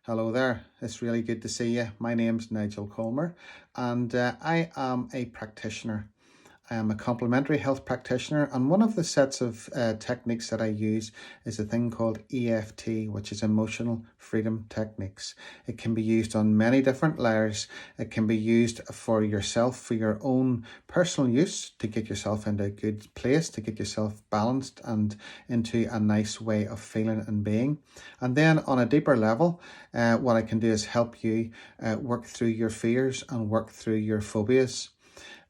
Hello there, it's really good to see you. My name's Nigel Colmer and I am a practitioner. I am a complementary health practitioner, and one of the sets of techniques that I use is a thing called EFT, which is Emotional Freedom Techniques. It can be used on many different layers. It can be used for yourself, for your own personal use, to get yourself into a good place, to get yourself balanced and into a nice way of feeling and being. And then on a deeper level, what I can do is help you work through your fears and work through your phobias.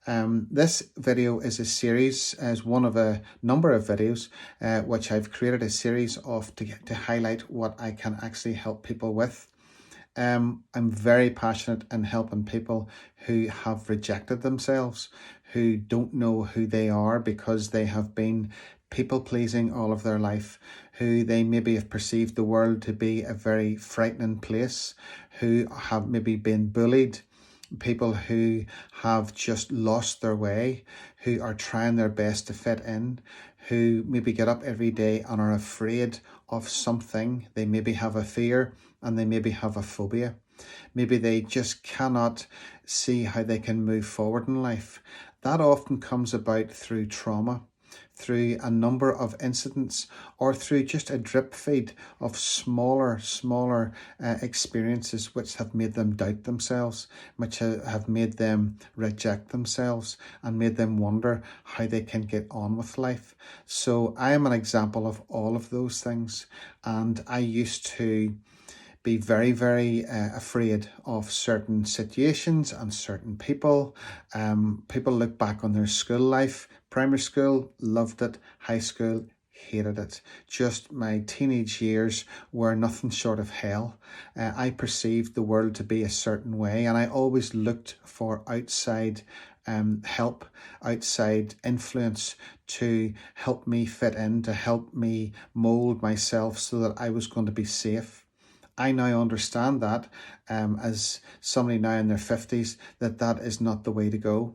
This video is a series, as one of a number of videos, which I've created a series of to highlight what I can actually help people with. I'm very passionate in helping people who have rejected themselves, who don't know who they are because they have been people pleasing all of their life, who they maybe have perceived the world to be a very frightening place, who have maybe been bullied, people who have just lost their way, who are trying their best to fit in, who maybe get up every day and are afraid of something. They maybe have a fear and they maybe have a phobia. Maybe they just cannot see how they can move forward in life. That often comes about through trauma, through a number of incidents, or through just a drip feed of smaller experiences which have made them doubt themselves, which have made them reject themselves and made them wonder how they can get on with life. So I am an example of all of those things, and I used to be very afraid of certain situations and certain people. People look back on their school life. Primary school, loved it. High school, hated it. Just my teenage years were nothing short of hell. I perceived the world to be a certain way, and I always looked for outside help, outside influence to help me fit in, to help me mold myself so that I was going to be safe. I now understand that, as somebody now in their 50s, that is not the way to go.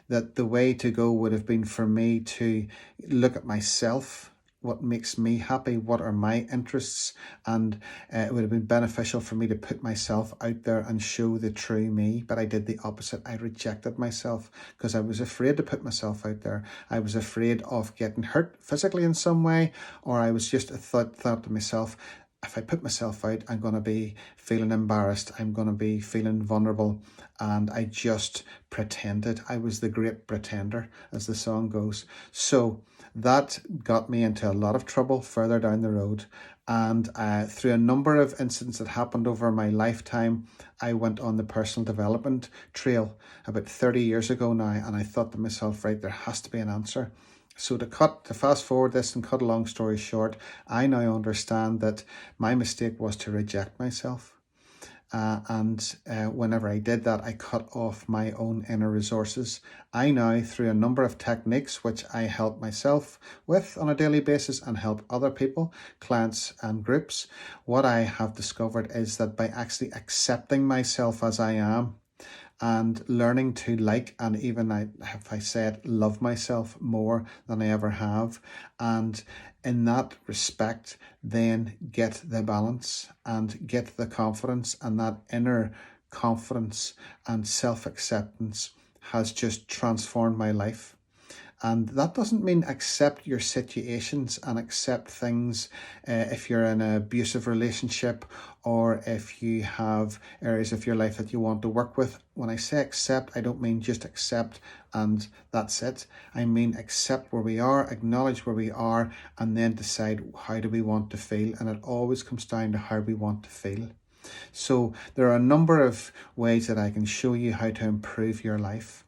That the way to go would have been for me to look at myself, what makes me happy, what are my interests, and it would have been beneficial for me to put myself out there and show the true me. But I did the opposite. I rejected myself because I was afraid to put myself out there. I was afraid of getting hurt physically in some way, or I was just thought to myself, if I put myself out, I'm going to be feeling embarrassed. I'm going to be feeling vulnerable. And I just pretended. I was the great pretender, as the song goes. So that got me into a lot of trouble further down the road. And through a number of incidents that happened over my lifetime, I went on the personal development trail about 30 years ago now. And I thought to myself, right, there has to be an answer. So to fast forward this and cut a long story short, I now understand that my mistake was to reject myself. And whenever I did that, I cut off my own inner resources. I now, through a number of techniques, which I help myself with on a daily basis and help other people, clients and groups, what I have discovered is that by actually accepting myself as I am, and learning to like, and even if I said love myself more than I ever have, and in that respect then get the balance and get the confidence, and that inner confidence and self-acceptance has just transformed my life. And that doesn't mean accept your situations and accept things if you're in an abusive relationship, or if you have areas of your life that you want to work with. When I say accept, I don't mean just accept and that's it. I mean accept where we are, acknowledge where we are, and then decide how do we want to feel. And it always comes down to how we want to feel. So there are a number of ways that I can show you how to improve your life.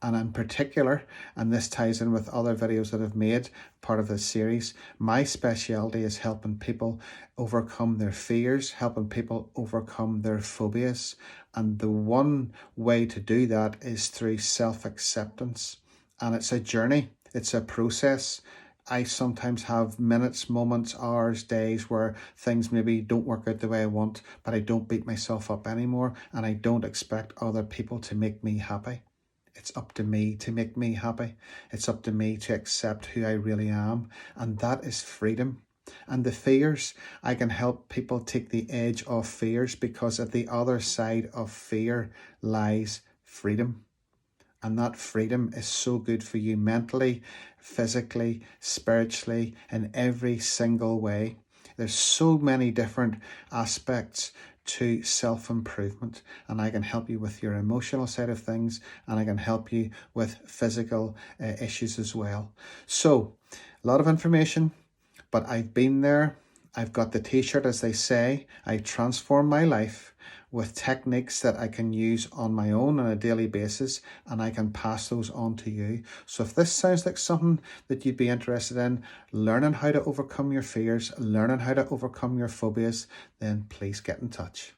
And in particular, and this ties in with other videos that I've made, part of this series, my specialty is helping people overcome their fears, helping people overcome their phobias. And the one way to do that is through self-acceptance. And it's a journey, it's a process. I sometimes have minutes, moments, hours, days where things maybe don't work out the way I want, but I don't beat myself up anymore, and I don't expect other people to make me happy. It's up to me to make me happy. It's up to me to accept who I really am. And that is freedom. And the fears, I can help people take the edge off fears, because at the other side of fear lies freedom. And that freedom is so good for you mentally, physically, spiritually, in every single way. There's so many different aspects to self-improvement, and I can help you with your emotional side of things, and I can help you with physical issues as well. So, a lot of information, but I've been there. I've got the t-shirt, as they say. I transform my life with techniques that I can use on my own on a daily basis, and I can pass those on to you. So if this sounds like something that you'd be interested in, learning how to overcome your fears, learning how to overcome your phobias, then please get in touch.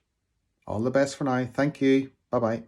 All the best for now. Thank you. Bye-bye.